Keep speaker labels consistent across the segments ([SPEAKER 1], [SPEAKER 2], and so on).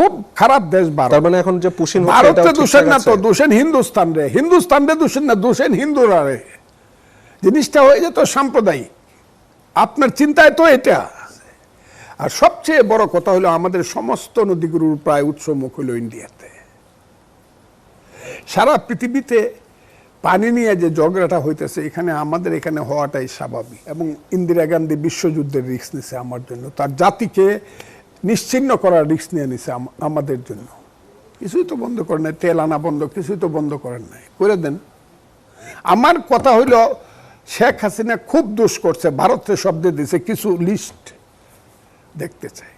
[SPEAKER 1] খুব খারাপ দেশ ভারত।
[SPEAKER 2] তার মানে এখন যে পুশিন
[SPEAKER 1] ভারতে দোষেন না তো, দোষেন হিন্দুস্তান রে, হিন্দুস্তান রে দোষেন না, দোষেন হিন্দুরা রে। জিনিসটা হয়ে যেত সাম্প্রদায়িক। আপনার চিন্তায় তো এটা। আর সবচেয়ে বড় কথা হলো আমাদের সমস্ত নদীগুলোর প্রায় উৎসমুখ হলো ইন্ডিয়াতে। সারা পৃথিবীতে পানি নিয়ে যে ঝগড়াটা হইতেছে এখানে আমাদের এখানে হওয়াটাই স্বাভাবিক। এবং ইন্দিরা গান্ধী বিশ্বযুদ্ধের রিস্ক নিছে আমার জন্য, তার জাতিকে নিশ্চিহ্ন করার রিস্ক নিয়ে নিছে আমাদের জন্য। কিছুই তো বন্ধ করেন নাই, তেল আনা বন্ধ, কিছুই তো বন্ধ করেন নাই, করে দেন। আমার কথা হইল শেখ হাসিনা খুব দোষ করছে, ভারতের শব্দ দিছে, কিছু লিস্ট দেখতে চাই,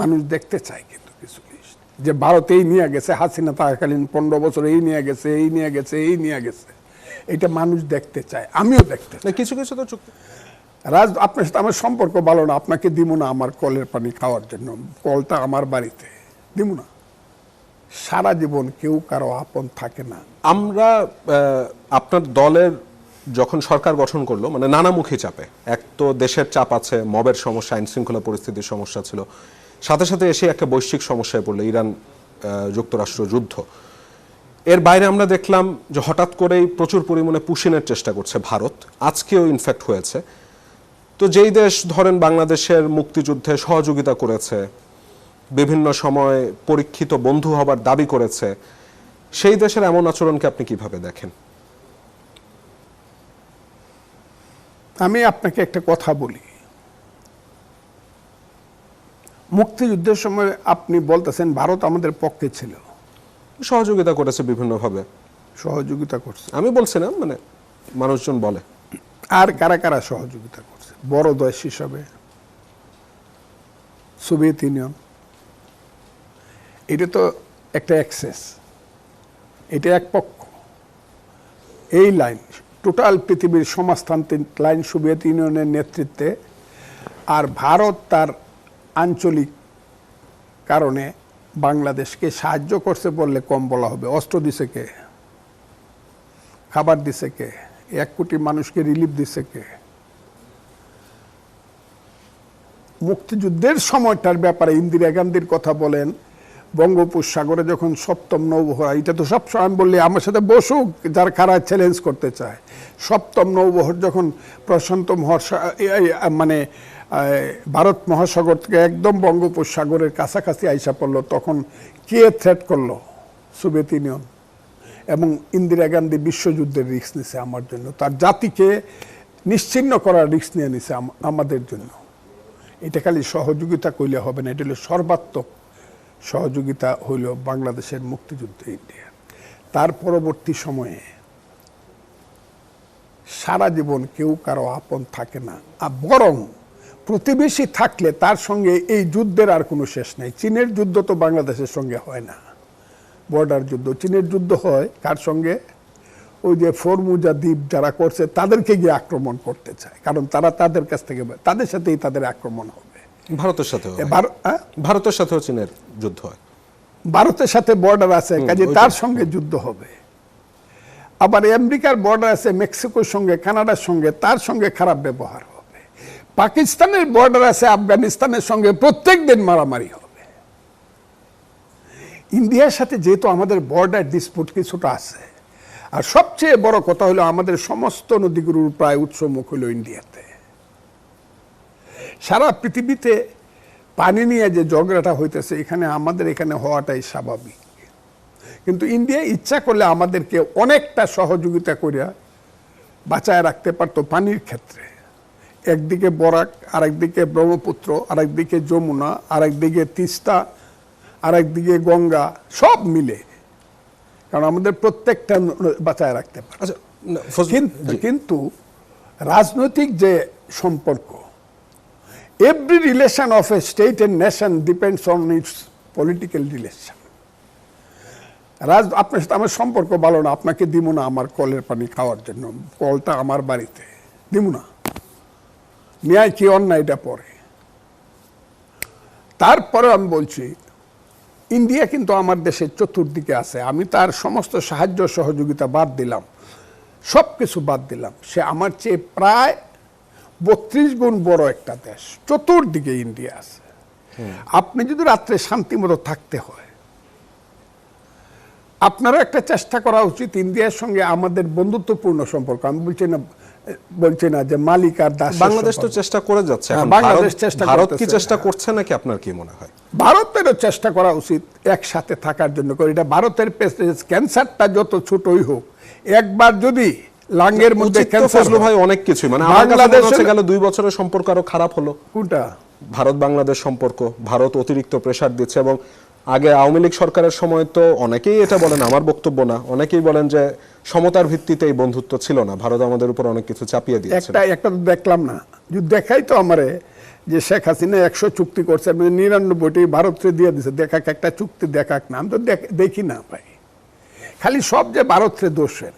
[SPEAKER 1] মানুষ দেখতে চায়। কিন্তু কিছু লিস্ট যে ভারত এই নিয়ে গেছে, হাসিনা থাকাকালীন 15 বছর এই নিয়ে গেছে, এই নিয়ে গেছে, এই নিয়ে গেছে, এটা মানুষ দেখতে চায়, আমিও দেখতে চাই।
[SPEAKER 2] কিছু কিছু তো চুক্তি।
[SPEAKER 1] রাজ, আপনার সাথে আমার সম্পর্ক ভালো না, আপনাকে দিব না আমার কলের পানি খাওয়ার জন্য, কলটা আমার বাড়িতে দিব না। সারা জীবন কেউ কারো আপন থাকে না।
[SPEAKER 2] আমরা আপনার দলের যখন সরকার গঠন করলো, মানে নানামুখী চাপে, এক তো দেশের চাপ আছে, মবের সমস্যা, আইন শৃঙ্খলা পরিস্থিতির সমস্যা ছিল, সাথে সাথে এসে একটা বৈশ্বিক সমস্যায় পড়লো, ইরান যুক্তরাষ্ট্র যুদ্ধ। এর বাইরে আমরা দেখলাম যে হঠাৎ করেই প্রচুর পরিমাণে পুশিনের চেষ্টা করছে ভারত, আজকেও ইনফ্যাক্ট হয়েছে। তো যেই দেশ ধরেন বাংলাদেশের মুক্তিযুদ্ধে সহযোগিতা করেছে, বিভিন্ন সময় পরীক্ষিত বন্ধু হবার দাবি করেছে, সেই দেশের এমন আচরণকে আপনি কিভাবে দেখেন?
[SPEAKER 1] আমি আপনাকে একটা কথা বলি, মুক্তিযুদ্ধের সময় আপনি বলতেছেন ভারত আমাদের পক্ষে ছিল,
[SPEAKER 2] সহযোগিতা করেছে বিভিন্নভাবে,
[SPEAKER 1] সহযোগিতা করছে,
[SPEAKER 2] আমি বলছি না, মানে মানুষজন বলে।
[SPEAKER 1] আর কারা কারা সহযোগিতা করছে? বড় দেশ হিসাবে সোভিয়েত ইউনিয়ন, এটা তো একটা অ্যাক্সেস, এটা এক পক্ষ। এই লাইন টোটাল পৃথিবীর সমাজতান্ত্রিক লাইন সোভিয়েত ইউনিয়নের নেতৃত্বে, আর ভারত তার আঞ্চলিক কারণে বাংলাদেশকে সাহায্য করছে বললে কম বলা হবে। অস্ত্র দিছে কে? খাবার দিছে কে? 1 কোটি মানুষকে রিলিফ দিছে কে? মুক্তিযুদ্ধের সময়টার ব্যাপারে ইন্দিরা গান্ধীর কথা বলেন, বঙ্গোপসাগরে যখন 7ম নৌবহর, এটা তো সবসময় আমি বললি আমার সাথে বসুক যার কারা চ্যালেঞ্জ করতে চায়, 7ম নৌবহর যখন প্রশান্ত মানে ভারত মহাসাগর থেকে একদম বঙ্গোপসাগরের কাছাকাছি আইসা পড়লো, তখন কে থ্রেট করলো? Soviet union. এবং ইন্দিরা গান্ধী বিশ্বযুদ্ধের রিস্ক নিছে আমার জন্য, তার জাতিকে নিশ্চিহ্ন করার রিস্ক নিয়ে নিছে আমাদের জন্য। এটা খালি সহযোগিতা কইলে হবে না, এটা হলো সর্বাত্মক সহযোগিতা হইল বাংলাদেশের মুক্তিযুদ্ধে ইন্ডিয়া। তার পরবর্তী সময়ে সারা জীবন কেউ কারো আপন থাকে না, আর বরং প্রতিবেশী থাকলে তার সঙ্গে এই যুদ্ধের আর কোনো শেষ নাই। চীনের যুদ্ধ তো বাংলাদেশের সঙ্গে হয় না, বর্ডার যুদ্ধ। চীনের যুদ্ধ হয় কার সঙ্গে? ওই যে ফরমুজা দ্বীপ যারা করছে তাদেরকে গিয়ে আক্রমণ করতে চায়, কারণ তারা তাদের কাছ থেকে, তাদের সাথেই তাদের আক্রমণ হবে।
[SPEAKER 2] ভারতের সাথেও ভারতের সাথেও চীনের যুদ্ধ হয়,
[SPEAKER 1] ভারতের সাথে বর্ডার আছে, কাজে তার সঙ্গে যুদ্ধ হবে। আবার আমেরিকার বর্ডার আছে মেক্সিকোর সঙ্গে, কানাডার সঙ্গে, তার সঙ্গে খারাপ ব্যবহার হবে। পাকিস্তানের বর্ডার আছে আফগানিস্তানের সঙ্গে, প্রত্যেক দিন মারামারি হবে। ইন্ডিয়ার সাথে যেহেতু আমাদের বর্ডার ডিসপুট কিছুটা আছে, আর সবচেয়ে বড় কথা হলো আমাদের সমস্ত নদীগুলোর প্রায় উৎসমুখ হলো ইন্ডিয়াতে। সারা পৃথিবীতে পানি নিয়ে যে ঝগড়াটা হইতেছে এখানে আমাদের এখানে হওয়াটাই স্বাভাবিক। কিন্তু ইন্ডিয়া ইচ্ছা করলে আমাদেরকে অনেকটা সহযোগিতা করে বাঁচায় রাখতে পারতো পানির ক্ষেত্রে। একদিকে বরাক, আরেকদিকে ব্রহ্মপুত্র, আরেকদিকে যমুনা, আরেকদিকে তিস্তা, আরেকদিকে গঙ্গা, সব মিলে, কারণ আমাদের প্রত্যেকটা বাঁচায় রাখতে পারে। কিন্তু রাজনৈতিক যে সম্পর্ক, every relation of a state and nation depends on its political relation. আপনার সাথে আমার সম্পর্ক ভালো না, আপনাকে দিব না আমার কলের পানি খাওয়ার জন্য, কলটা আমার বাড়িতে দিব না, ন্যায় কি অন্যায় এটা পরে। তারপরে আমি বলছি ইন্ডিয়া কিন্তু আমার দেশের চতুর্দিকে আছে, আমি তার সমস্ত সাহায্য সহযোগিতা বাদ দিলাম, সব কিছু বাদ দিলাম, সে আমার চেয়ে প্রায় 32 গুণ বড় একটা দেশ, চতুর্দিকে ইন্ডিয়া আছে। আপনি যদি রাত্রে শান্তি মতো থাকতে হয়, আপনারও একটা চেষ্টা করা উচিত ইন্ডিয়ার সঙ্গে আমাদের বন্ধুত্বপূর্ণ সম্পর্ক। আমি বলছি না যে মালিক আর দাস।
[SPEAKER 2] বাংলাদেশ তো চেষ্টা করে যাচ্ছে,
[SPEAKER 1] হ্যাঁ,
[SPEAKER 2] এখন
[SPEAKER 1] বাংলাদেশ চেষ্টা
[SPEAKER 2] ভারত কি
[SPEAKER 1] করতেছে।
[SPEAKER 2] চেষ্টা করছে নাকি আপনার কি মনে হয়?
[SPEAKER 1] ভারতেরও চেষ্টা করা উচিত একসাথে থাকার জন্য। এটা ভারতের ক্যান্সারটা যত ছোটই হোক, একবার যদি লাঙ্গের মধ্যে
[SPEAKER 2] উচিত তো
[SPEAKER 1] ক্যান্সার
[SPEAKER 2] ফজলু ভাই অনেক কিছুই, মানে আমার কাছে মনে
[SPEAKER 1] বাংলাদেশের-
[SPEAKER 2] হচ্ছে গেল 2 বছরের সম্পর্ক আরো খারাপ হলো।
[SPEAKER 1] কোনটা?
[SPEAKER 2] ভারত বাংলাদেশ সম্পর্ক, ভারত অতিরিক্ত প্রেসার দিচ্ছে। এবং আগে আওয়ামী লীগ সরকারের সময় তো অনেকেই এটা বলেন, আমার বক্তব্য না, অনেকেই বলেন যে সমতার ভিত্তিতে এই বন্ধুত্ব ছিল না, ভারত আমাদের উপর অনেক কিছু চাপিয়ে দিয়েছে।
[SPEAKER 1] একটা তো দেখলাম না, যদি দেখাই তো আমারে যে শেখ হাসিনা 100 চুক্তি করছে, 99টি ভারতকে দিয়ে দিছে। দেখাক একটা চুক্তি, দেখাক না, আমি তো দেখি না ভাই। খালি সব যে ভারতের দোষের,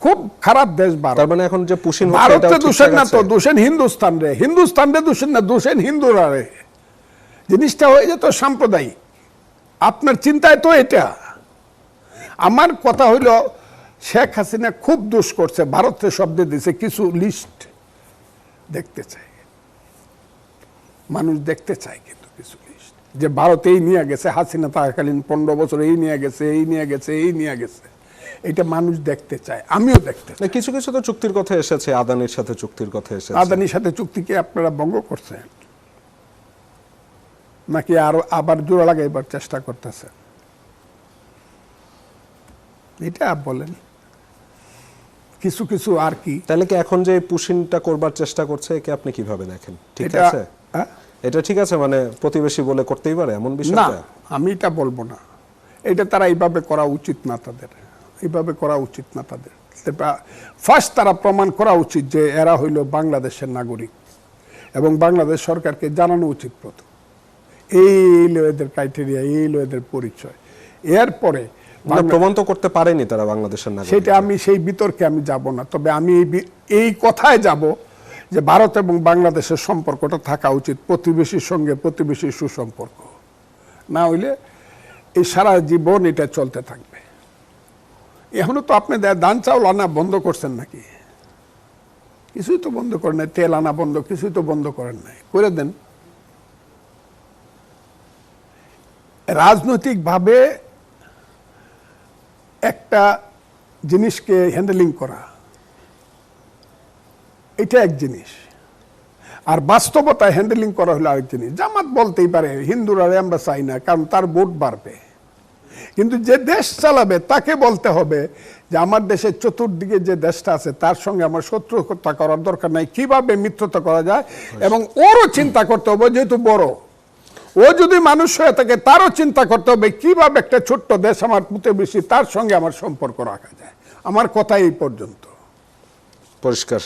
[SPEAKER 1] খুব খারাপ দেশ ভারত।
[SPEAKER 2] তার মানে এখন যে পুশিন হচ্ছে
[SPEAKER 1] ভারতে
[SPEAKER 2] এটাও
[SPEAKER 1] দোষের
[SPEAKER 2] ঠিকঠাক
[SPEAKER 1] না তো,
[SPEAKER 2] আছে?
[SPEAKER 1] দোষেন হিন্দুস্তান রে, হিন্দুস্তান রে দোষেন না, দোষেন হিন্দুরা রে। জিনিসটা হয়ে যেত সাম্প্রদায়িক। আপনার চিন্তায় তো এটা। আমার কথা হইল শেখ হাসিনা খুব দোষ করছে, ভারতের শব্দে দিছে। কিছু লিস্ট দেখতে চাই, মানুষ দেখতে চায়, কিন্তু কিছু লিস্ট যে ভারত এই নিয়ে গেছে, হাসিনা থাকাকালীন 15 বছর এই নিয়ে গেছে, এই নিয়ে গেছে, এই নিয়ে গেছে, এটা মানুষ দেখতে চায়, আমিও দেখতে চাই।
[SPEAKER 2] না, কিছু কিছু তো চুক্তির কথা এসেছে, আদানির সাথে চুক্তির কথা এসেছে।
[SPEAKER 1] আদানির সাথে চুক্তিকে আপনারা ভঙ্গ করছেন নাকি আরো আবার জোড়া লাগাইবার চেষ্টা করতেছেন? এটা বলেন। কিছু কিছু আর কি,
[SPEAKER 2] তাহলে কি এখন যে পুশিনটা করবার চেষ্টা করছে, একে আপনি কিভাবে দেখেন? ঠিক
[SPEAKER 1] এটা
[SPEAKER 2] আছে? এটা ঠিক আছে, মানে প্রতিবেশী বলে করতেই পারে এমন
[SPEAKER 1] না,
[SPEAKER 2] বিষয়টা?
[SPEAKER 1] আমি এটা বলবো না। এটা তারা এইভাবে করা উচিত না, তাদের এইভাবে করা উচিত না। তাদের ফার্স্ট তারা প্রমাণ করা উচিত যে এরা হইল বাংলাদেশের নাগরিক, এবং বাংলাদেশ সরকারকে জানানো উচিত প্রথম এই এদের ক্রাইটেরিয়া, এই এদের পরিচয়। এরপরে
[SPEAKER 2] না, প্রমাণ তো করতে পারেনি তারা বাংলাদেশের নাগরিক।
[SPEAKER 1] সেটা আমি সেই বিতর্কে আমি যাব না। তবে আমি এই কথায় যাব যে ভারত এবং বাংলাদেশের সম্পর্কটা থাকা উচিত প্রতিবেশীর সঙ্গে, প্রতিবেশীর সুসম্পর্ক। না হইলে এই সারা জীবন এটা চলতে থাকবে। এখনো তো আপনি ধান চাউল আনা বন্ধ করছেন নাকি? কিছুই তো বন্ধ করেন নাই। তেল আনা বন্ধ, কিছুই তো বন্ধ করেন নাই, করে দেন। রাজনৈতিকভাবে একটা জিনিসকে হ্যান্ডেলিং করা, এটা এক জিনিস, আর বাস্তবতায় হ্যান্ডেলিং করা হলো আরেক জিনিস। জামাত বলতেই পারে হিন্দুরা আমরা চাই না, কারণ তার ভোট বাড়বে। কিন্তু যে দেশ চালাবে তাকে বলতে হবে যে আমার দেশের চতুর্দিকে যে দেশটা আছে তার সঙ্গে আমার শত্রুতা করার দরকার নাই, কিভাবে মিত্রতা করা যায়। এবং ওরও চিন্তা করতে হবে, যেহেতু বড়, ও যদি মানুষ হয়ে থাকে তারও চিন্তা করতে হবে কিভাবে একটা ছোট্ট দেশ আমার প্রতিবেশী, তার সঙ্গে আমার সম্পর্ক রাখা যায়। আমার কথা এই পর্যন্ত।
[SPEAKER 2] পরিষ্কার।